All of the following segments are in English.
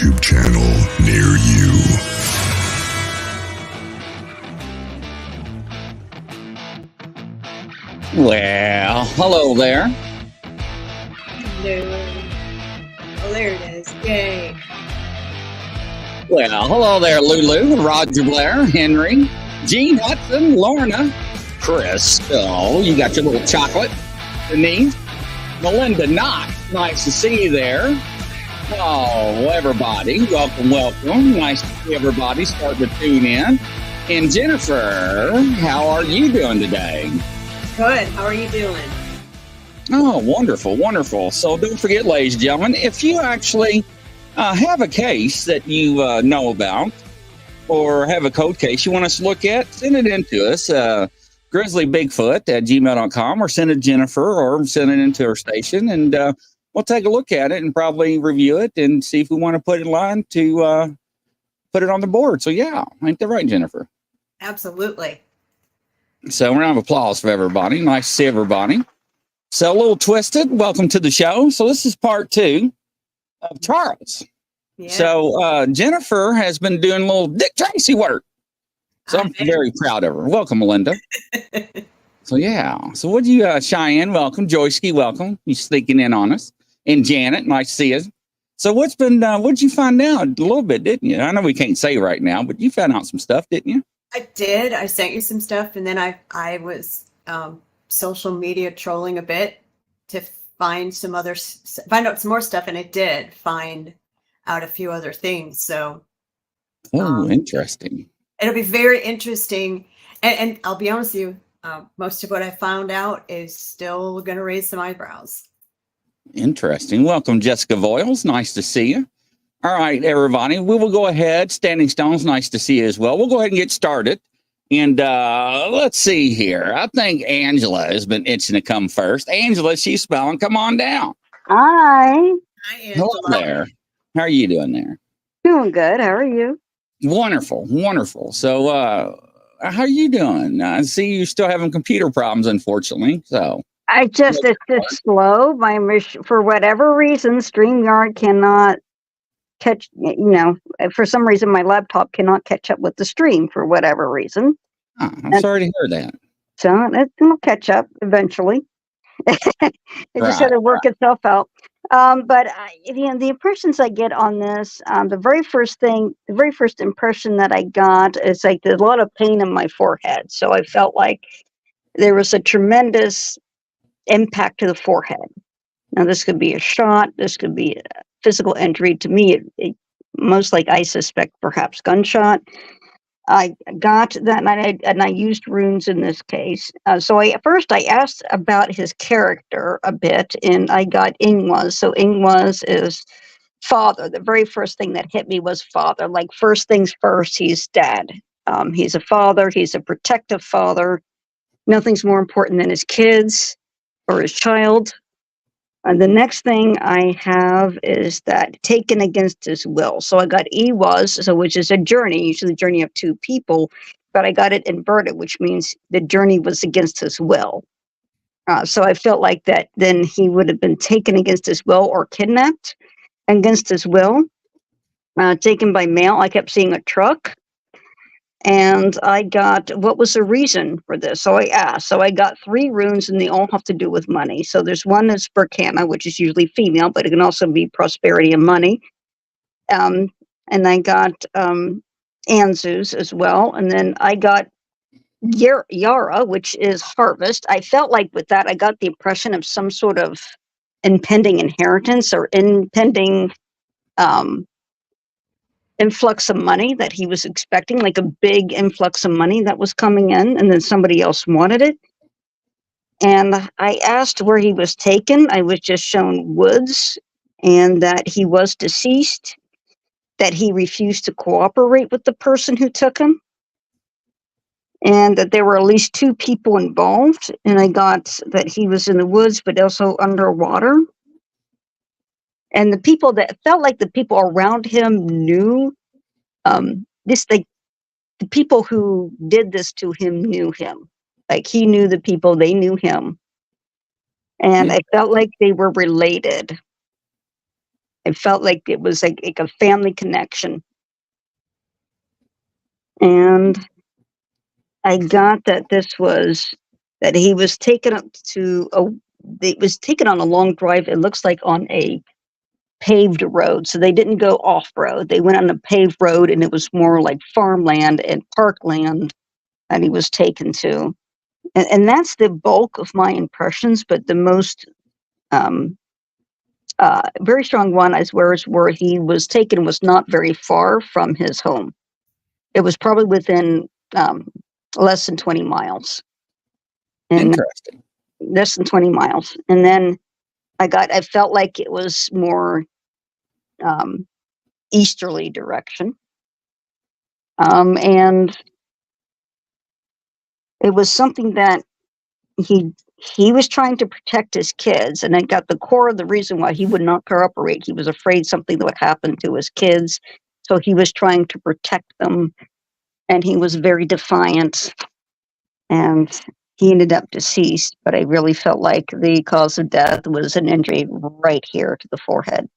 YouTube channel near you. Well, hello there. Hello. Oh, there it is. Yay. Well, hello there, Lulu, Roger Blair, Henry, Gene Hudson, Lorna, Chris. Oh, you got your little chocolate. Denise, Melinda Knox. Nice to see you there. Oh, everybody, welcome, welcome. Nice to see everybody starting to tune in. And Jennifer, how are you doing today? Good. How are you doing? Oh, wonderful, wonderful. So don't forget, ladies and gentlemen, if you actually have a case that you know about or have a code case you want us to look at, send it in to us, grizzlybigfoot@gmail.com, or send it to Jennifer, or send it into our station, and we'll take a look at it and probably review it and see if we want to put it in line to put it on the board. So, yeah, ain't that right, Jennifer? Absolutely. So, round of applause for everybody. Nice to see everybody. So, a little twisted. Welcome to the show. So, this is part 2 of Charles. Yeah. So, Jennifer has been doing a little Dick Tracy work. So, I'm very proud of her. Welcome, Melinda. So, yeah. So, what'd you, Cheyenne, welcome. Joyski, welcome. You sneaking in on us. And Janet, nice to see you. So, what'd you find out a little bit, didn't you? I know we can't say right now, but you found out some stuff, didn't you? I did. I sent you some stuff, and then I was social media trolling a bit to find out some more stuff, and I did find out a few other things. So, Interesting. It'll be very interesting. And I'll be honest with you, most of what I found out is still going to raise some eyebrows. Interesting. Welcome, Jessica Voiles. Nice to see you. All right, everybody. We will go ahead. Standing Stones, nice to see you as well. We'll go ahead and get started. And let's see here. I think Angela has been itching to come first. Angela, she's spelling. Come on down. Hi. Hi, Angela. Hello there. How are you doing there? Doing good. How are you? Wonderful. Wonderful. So, how are you doing? I see you still having computer problems, unfortunately. So It's just slow. For whatever reason, StreamYard cannot catch, for some reason my laptop cannot catch up with the stream for whatever reason. I'm sorry to hear that. So it'll catch up eventually. It just had to work itself out. But the impressions I get on this, the very first impression that I got is like there's a lot of pain in my forehead. So I felt like there was a tremendous impact to the forehead. Now this could be a shot. This could be a physical injury. To me, it most like I suspect perhaps gunshot. I got that, and I used runes in this case. So first I asked about his character a bit, and I got Ingwas. So Ingwas is father. The very first thing that hit me was father. Like first things first, he's dad. He's a father. He's a protective father. Nothing's more important than his kids or his child. And the next thing I have is that taken against his will. So I got which is a journey, usually the journey of two people, but I got it inverted, which means the journey was against his will. So I felt like that then he would have been taken against his will or kidnapped against his will, taken by mail. I kept seeing a truck. And I got, what was the reason for this? So I asked. So I got 3 runes, and they all have to do with money. So there's one that's Berkana, which is usually female, but it can also be prosperity and money. And I got Anzus as well. And then I got Yara, which is harvest. I felt like with that, I got the impression of some sort of impending inheritance or impending influx of money that he was expecting, like a big influx of money that was coming in, and then somebody else wanted it. And I asked where he was taken. I was just shown woods, and that he was deceased, that he refused to cooperate with the person who took him, and that there were at least 2 people involved. And I got that he was in the woods, but also underwater. And the people that felt like the people around him knew the people who did this to him knew him. Like he knew the people, they knew him. And I felt like they were related. I felt like it was like a family connection. And I got that that he was taken up it was taken on a long drive. It looks like on a paved road. So they didn't go off road. They went on a paved road, and it was more like farmland and parkland that he was taken to. And that's the bulk of my impressions, but the most very strong one is where he was taken was not very far from his home. It was probably within less than 20 miles. Interesting. Less than 20 miles. And then I felt like it was more easterly direction. And it was something that he was trying to protect his kids, and I got the core of the reason why he would not cooperate. He was afraid something would happen to his kids, so he was trying to protect them, and he was very defiant, and he ended up deceased. But I really felt like the cause of death was an injury right here to the forehead.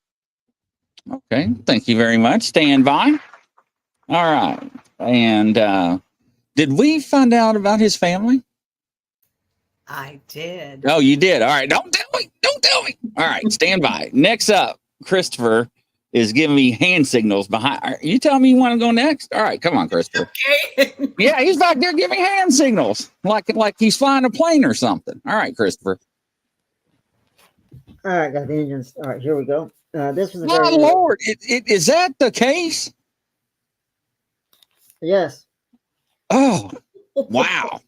Okay, thank you very much. Stand by. All right, and did we find out about his family? I did. Oh, you did. All right. Don't tell me. Don't tell me. All right. Stand by. Next up, Christopher is giving me hand signals behind. You tell me you want to go next? All right. Come on, Christopher. Okay. Yeah, he's back there giving hand signals like he's flying a plane or something. All right, Christopher. All right, got the engines. All right, here we go. This was a My very Lord. Is that the case? Yes. Oh, wow.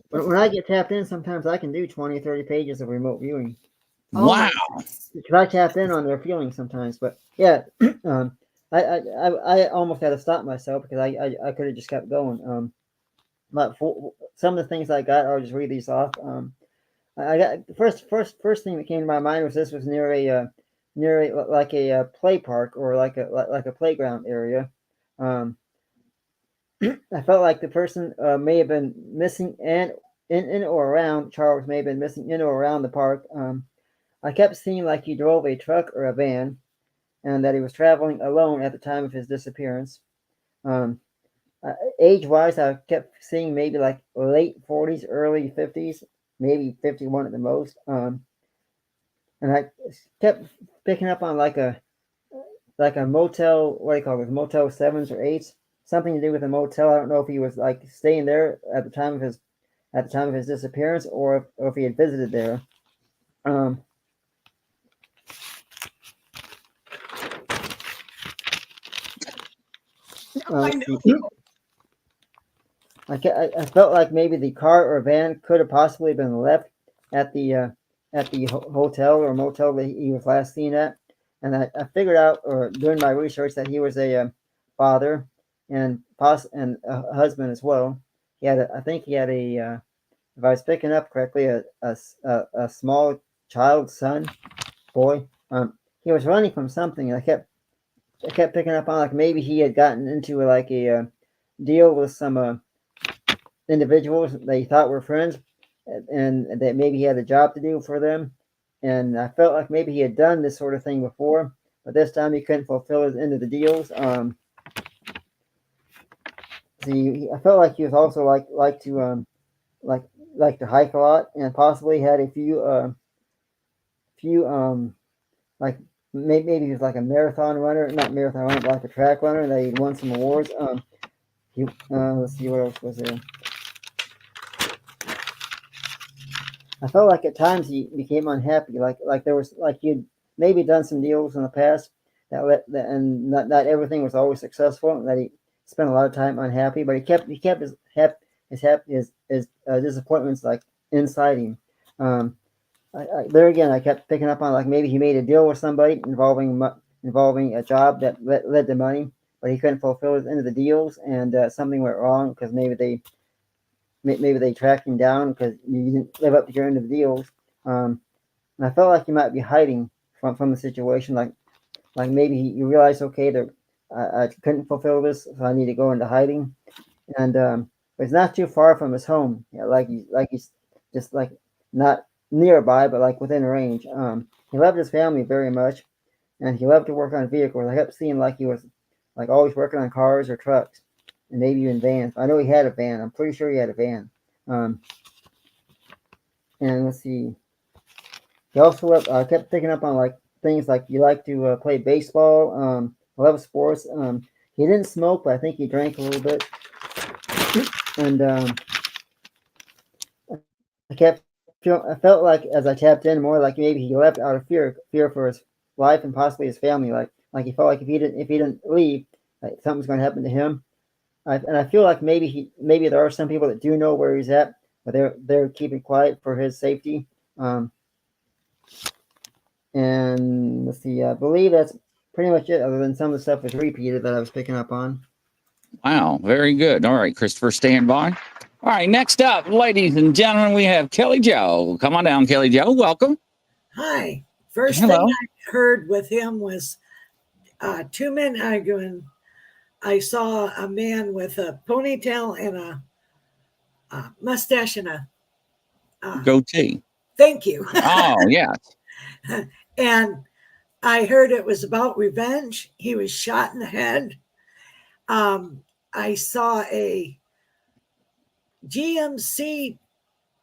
When I get tapped in, sometimes I can do 20 or 30 pages of remote viewing. Wow. Because I tapped in on their feelings sometimes. But yeah, I almost had to stop myself because I could have just kept going. But for some of the things I got, I'll just read these off. I got the first thing that came to my mind was this was near a play park or like a playground area. I felt like the person may have been missing and in or around Charles may have been missing in or around the park. I kept seeing like he drove a truck or a van, and that he was traveling alone at the time of his disappearance. Age-wise, I kept seeing maybe like late 40s, early 50s, maybe 51 at the most. And I kept picking up on like a motel. What do you call it? Motel 7s or 8s. Something to do with a motel. I don't know if he was like staying there at the time of his disappearance, or if he had visited there. I felt like maybe the car or van could have possibly been left at the hotel or motel that he was last seen at, and I figured out, or doing my research, that he was a father, and a husband as well. I think he had a, if I was picking up correctly, a small child, son, boy. He was running from something. I kept picking up on like maybe he had gotten into like a deal with some individuals that he thought were friends, and that maybe he had a job to do for them. And I felt like maybe he had done this sort of thing before, but this time he couldn't fulfill his end of the deals. I felt like he was also like like to hike a lot, and possibly had a few like maybe he was like a marathon runner, not marathon runner, but like a track runner, and that he'd won some awards. Let's see, what else was there. I felt like at times he became unhappy, like there was like he'd maybe done some deals in the past and not everything was always successful, and that he spent a lot of time unhappy, but he kept his disappointments like inside him. There again, I kept picking up on like maybe he made a deal with somebody involving a job that led to money, but he couldn't fulfill his end of the deals, and something went wrong because maybe they tracked him down because you didn't live up to your end of the deals. And I felt like he might be hiding from the situation, like maybe he realized, okay, I couldn't fulfill this, so I need to go into hiding. And it's not too far from his home, he's just like not nearby, but like within range. He loved his family very much, and he loved to work on vehicles. I kept seeing like he was like always working on cars or trucks, and maybe even vans. I know he had a van. I'm pretty sure he had a van. And let's see. He also kept picking up on like things like you like to play baseball. Love sports. He didn't smoke, but I think he drank a little bit. And I felt like as I tapped in more, like maybe he left out of fear for his life and possibly his family. Like he felt like if he didn't leave, like something's going to happen to him. And I feel like maybe there are some people that do know where he's at, but they're keeping quiet for his safety. And let's see, I believe that's pretty much it, other than some of the stuff was repeated that I was picking up on. Wow, very good. All right, Christopher, stand by. All right, next up, ladies and gentlemen, we have Kelly Jo. Come on down, Kelly Jo. Welcome. Hi. First Hello. thing I heard with him was two men arguing. I saw a man with a ponytail and a mustache and a goatee. Thank you. Oh, yes. And I heard it was about revenge. He was shot in the head. I saw a GMC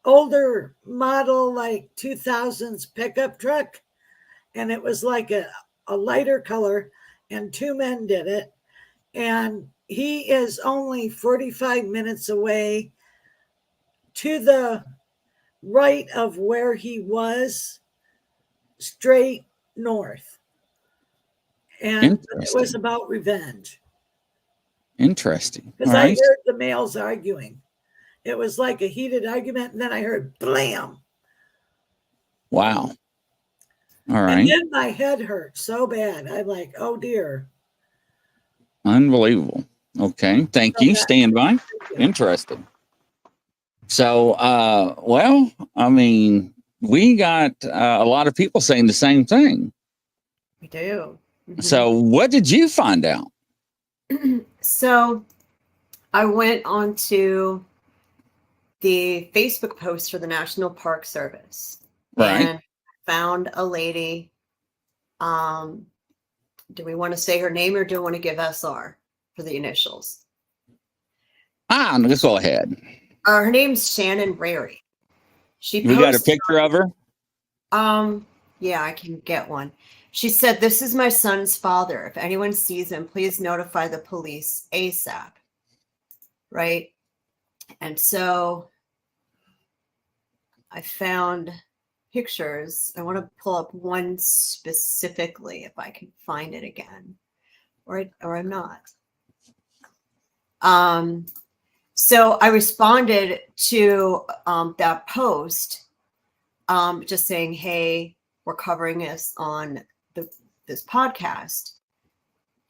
older model, like 2000s pickup truck, and it was like a lighter color, and two men did it. And he is only 45 minutes away to the right of where he was, straight north. And it was about revenge. Interesting. Because I heard the males arguing. It was like a heated argument, and then I heard blam. Wow. All right. And then my head hurt so bad. I'm like, oh dear. Unbelievable. Okay. Thank you. Stand by. Interesting. So, well, I mean, we got a lot of people saying the same thing. We do. Mm-hmm. So what did you find out? So I went on to the Facebook post for the National Park Service. Right. And found a lady. Do we want to say her name or do we want to give SR for the initials? Let's go ahead. Her name's Shannon Rary. We got a picture of her? Yeah, I can get one. She said, "This is my son's father. If anyone sees him, please notify the police ASAP." Right? And so I found pictures. I want to pull up one specifically if I can find it again, or I'm not. So I responded to that post, just saying, "Hey, we're covering this on this podcast.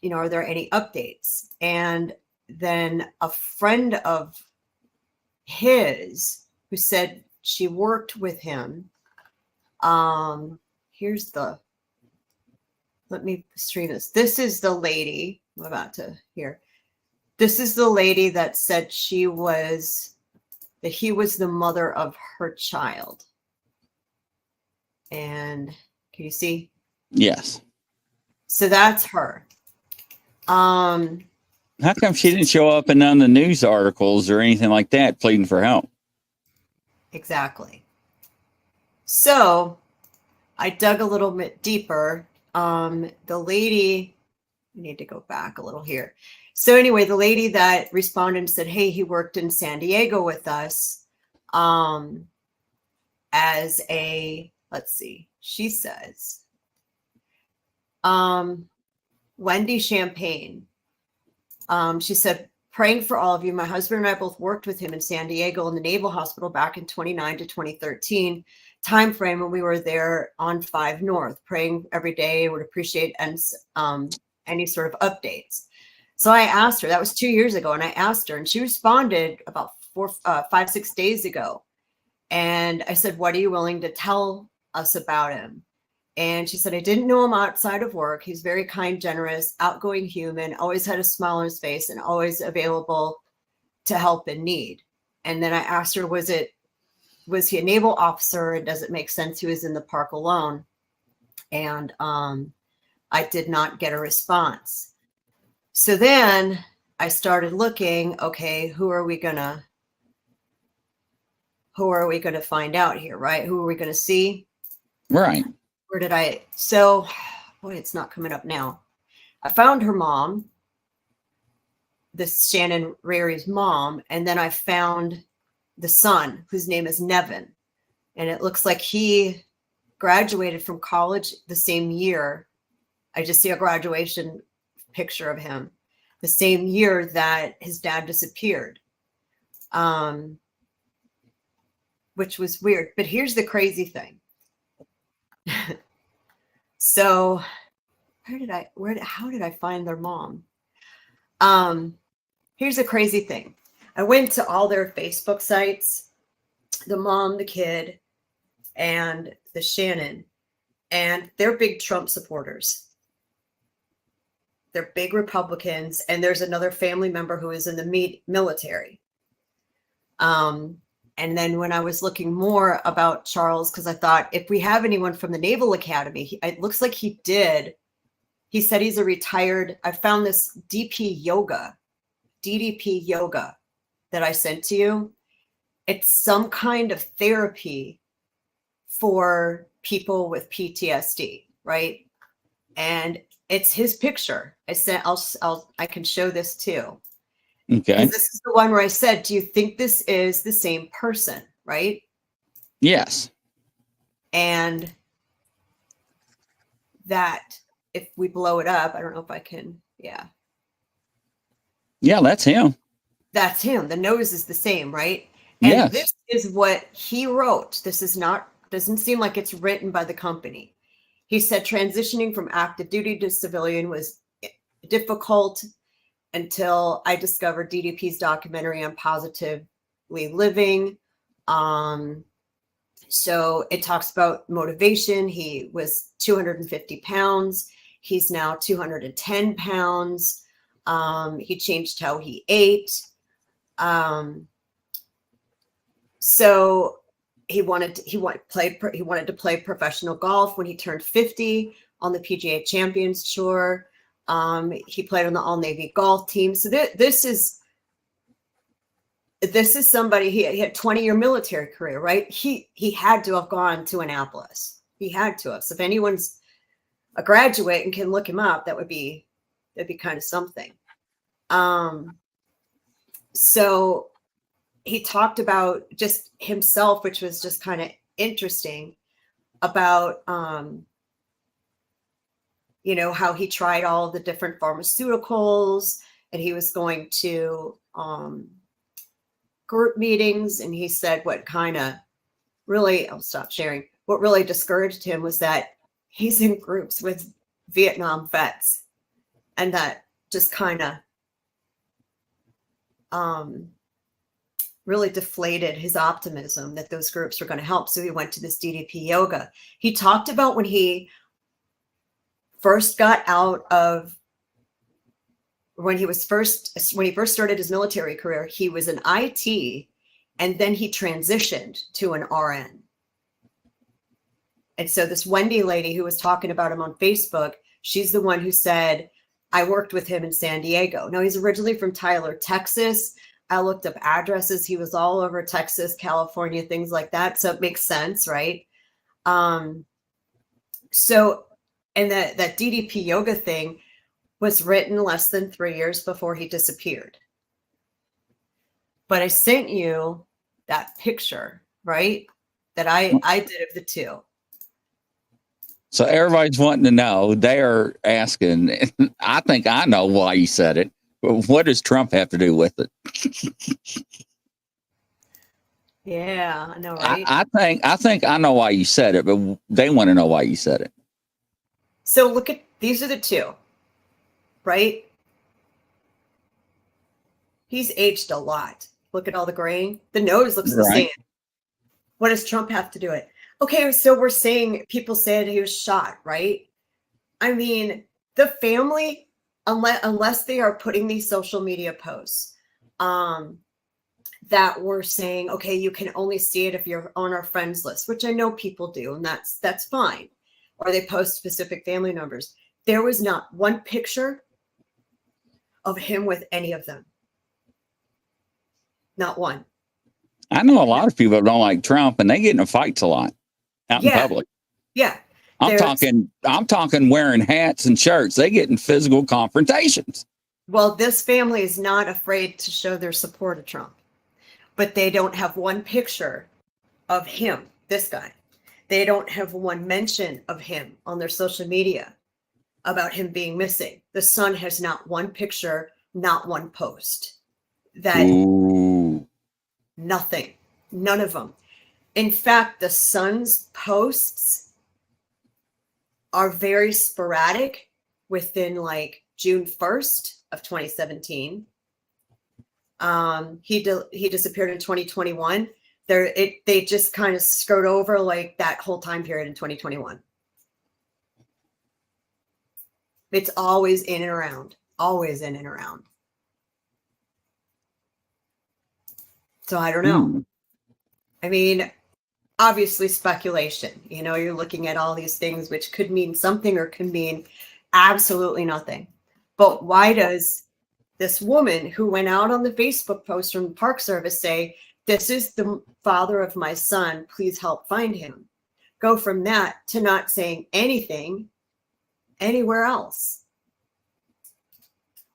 You know, are there any updates?" And then a friend of his who said she worked with him. Here's the, let me stream this. This is the lady I'm about to hear. This is the lady that said that he was the mother of her child. And can you see? Yes. So that's her. How come she didn't show up in none of the news articles or anything like that pleading for help? Exactly. So I dug a little bit deeper. The lady, I need to go back a little here. So anyway, the lady that responded and said, hey, he worked in San Diego with us as a, let's see, she says, Wendy Champagne. She said, praying for all of you. My husband and I both worked with him in San Diego in the Naval Hospital back in 2009 to 2013 time frame when we were there on 5 North, praying every day, would appreciate any sort of updates. So I asked her, that was 2 years ago, and I asked her, and she responded about 5-6 days ago. And I said, what are you willing to tell us about him? And she said, I didn't know him outside of work. He's very kind, generous, outgoing human, always had a smile on his face and always available to help in need. And then I asked her, was he a naval officer? And does it make sense he was in the park alone? And I did not get a response. So then I started looking, okay, who are we gonna find out here, right? Who are we gonna see? Right. Where did I? So, boy, it's not coming up now. I found her mom, this Shannon Rary's mom, and then I found the son, whose name is Nevin. And it looks like he graduated from college the same year. I just see a graduation picture of him, the same year that his dad disappeared, which was weird. But here's the crazy thing. So how did I find their mom? Here's the crazy thing. I went to all their Facebook sites, the mom, the kid, and the Shannon, and they're big Trump supporters. They're big Republicans, and there's another family member who is in the military. And then when I was looking more about Charles, because I thought if we have anyone from the Naval Academy, it looks like he did. He said he's a retired, I found this DDP yoga that I sent to you. It's some kind of therapy for people with PTSD, right? And it's his picture. I said, I can show this too. Okay. This is the one where I said, do you think this is the same person, right? Yes. And that if we blow it up, I don't know if I can, yeah. Yeah, that's him. That's him. The nose is the same, right? And yes. This is what he wrote. This is not, doesn't seem like it's written by the company. He said transitioning from active duty to civilian was difficult until I discovered DDP's documentary on positively living. So it talks about motivation. He was 250 pounds. He's now 210 pounds. He changed how he ate. So he wanted to play professional golf when he turned 50 on the PGA Champions Tour. He played on the All Navy golf team. So this is somebody, he had 20-year military career, right? He had to have gone to Annapolis. He had to have. So if anyone's a graduate and can look him up, that'd be kind of something. So he talked about just himself, which was just kind of interesting about, how he tried all the different pharmaceuticals and he was going to group meetings. And he said what kind of really, I'll stop sharing, what really discouraged him was that he's in groups with Vietnam vets. And that just kind of really deflated his optimism that those groups were going to help. So he went to this DDP yoga. He talked about when he first got out of, when he first started his military career, he was an IT, and then he transitioned to an RN. And so this Wendy lady who was talking about him on Facebook, she's the one who said, I worked with him in San Diego. Now, he's originally from Tyler, Texas. I looked up addresses. He was all over Texas, California, things like that. So it makes sense, right? So, and that DDP yoga thing was written less than 3 years before he disappeared. But I sent you that picture, right? That I did of the two. So everybody's wanting to know. They're asking, I think I know why you said it. But what does Trump have to do with it? Yeah, I know, right? I think I know why you said it, but they want to know why you said it. So look at, these are the two, right? He's aged a lot. Look at all the graying. The nose looks the same. What does Trump have to do it? Okay, so we're saying, people said he was shot, right? I mean, the family, unless they are putting these social media posts that we're saying, okay, you can only see it if you're on our friends list, which I know people do, and that's fine. Or they post specific family numbers. There was not one picture of him with any of them. Not one. I know a lot of people don't like Trump, and they get into fights a lot out in public. Yeah. I'm talking wearing hats and shirts. They get in physical confrontations. Well, this family is not afraid to show their support of Trump, but they don't have one picture of him, this guy. They don't have one mention of him on their social media about him being missing. The son has not one picture, not one post. Nothing, none of them. In fact, the son's posts are very sporadic within like June 1st of 2017. He disappeared in 2021. They just kind of skirt over like that whole time period in 2021. It's always in and around, always in and around. So I don't know. I mean, obviously speculation. You know, you're looking at all these things which could mean something or could mean absolutely nothing. But why does this woman who went out on the Facebook post from the Park Service say, this is the father of my son, please help find him, go from that to not saying anything anywhere else?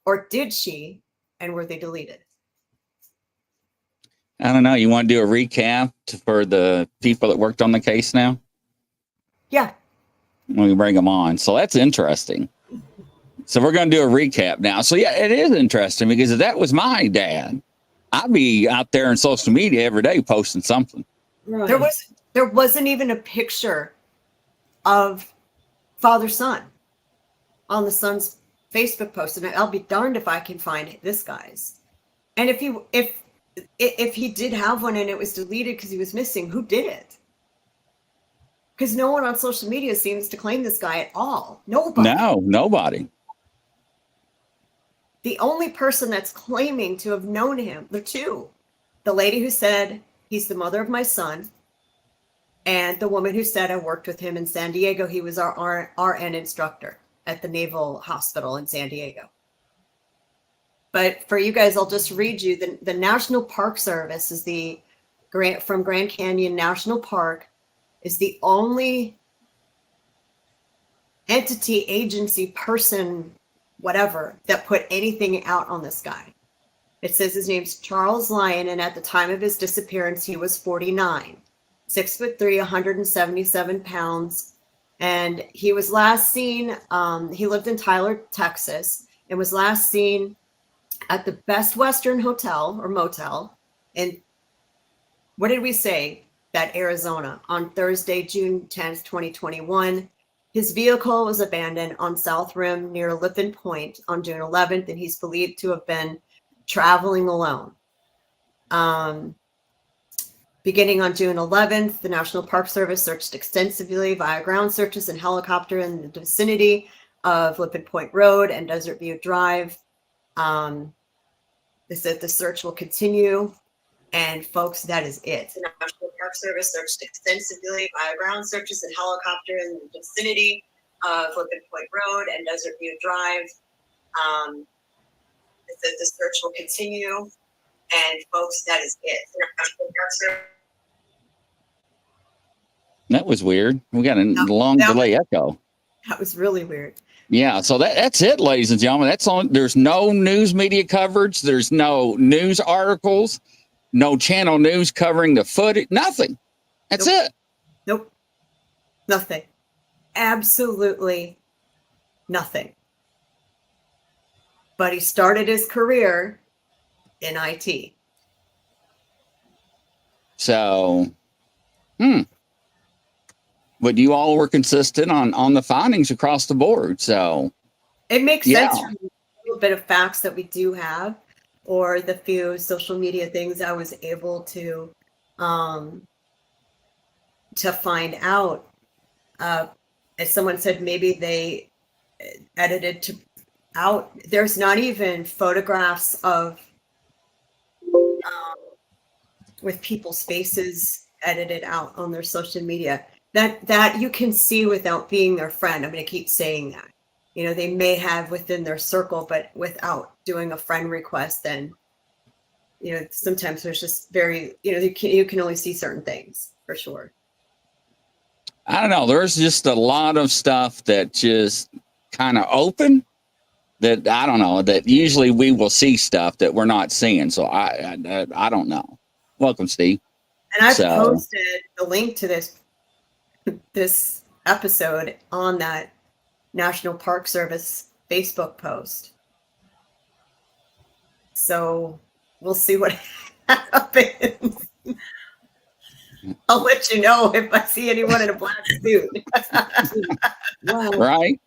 Or did she, and were they deleted? I don't know. You want to do a recap for the people that worked on the case now? Yeah. We bring them on. So that's interesting. So we're going to do a recap now. So yeah, it is interesting because if that was my dad, I'd be out there on social media every day posting something. Right. There wasn't even a picture of father-son on the son's Facebook post, and I'll be darned if I can find this guy's. And if he did have one and it was deleted because he was missing, who did it? Because no one on social media seems to claim this guy at all. Nobody. No, nobody. The only person that's claiming to have known him, the two, the lady who said he's the mother of my son, and the woman who said I worked with him in San Diego. He was our RN instructor at the Naval Hospital in San Diego. But for you guys, I'll just read you. The National Park Service is from Grand Canyon National Park, is the only entity, agency, person, whatever, that put anything out on this guy. It says his name's Charles Lyon, and at the time of his disappearance, he was 49, 6'3", 177 pounds. And he was last seen, he lived in Tyler, Texas, and was last seen at the Best Western Hotel or Motel in, what did we say, that Arizona, on Thursday, June 10th, 2021. His vehicle was abandoned on South Rim near Lippin Point on June 11th, and he's believed to have been traveling alone. Beginning on June 11th, the National Park Service searched extensively via ground searches and helicopter in the vicinity of Lipid Point Road and Desert View Drive. They said the search will continue. And folks, that is it. The National Park Service searched extensively via ground searches and helicopter in the vicinity of Lipid Point Road and Desert View Drive. They said the search will continue. And folks, that is it. The National Park Service. That was weird. We got a long delay echo. That was really weird. Yeah, so that's it, ladies and gentlemen. That's on. There's no news media coverage. There's no news articles. No channel news covering the footage. Nothing. That's it. Nope. Nothing. Absolutely nothing. But he started his career in IT. So, but you all were consistent on the findings across the board. So it makes sense from a little bit of facts that we do have, or the few social media things I was able to find out. As someone said, maybe they edited out. There's not even photographs of with people's faces edited out on their social media that you can see without being their friend. I'm going to keep saying that. You know, they may have within their circle, but without doing a friend request, then, you know, sometimes there's just very, you know, you can only see certain things for sure. I don't know. There's just a lot of stuff that just kind of open that I don't know, that usually we will see stuff that we're not seeing. So I don't know. Welcome, Steve. And I've posted the link to this episode on that National Park Service Facebook post. So we'll see what happens. I'll let you know if I see anyone in a black suit. Wow. Right.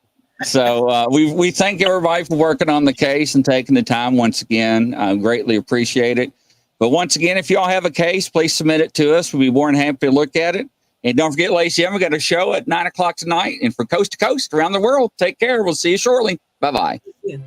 So we thank everybody for working on the case and taking the time once again. Greatly appreciate it. But once again, if y'all have a case, please submit it to us. We'll be more than happy to look at it. And don't forget, Lacey, we got a show at 9 o'clock tonight. And for Coast to Coast around the world, take care. We'll see you shortly. Bye-bye. Yeah.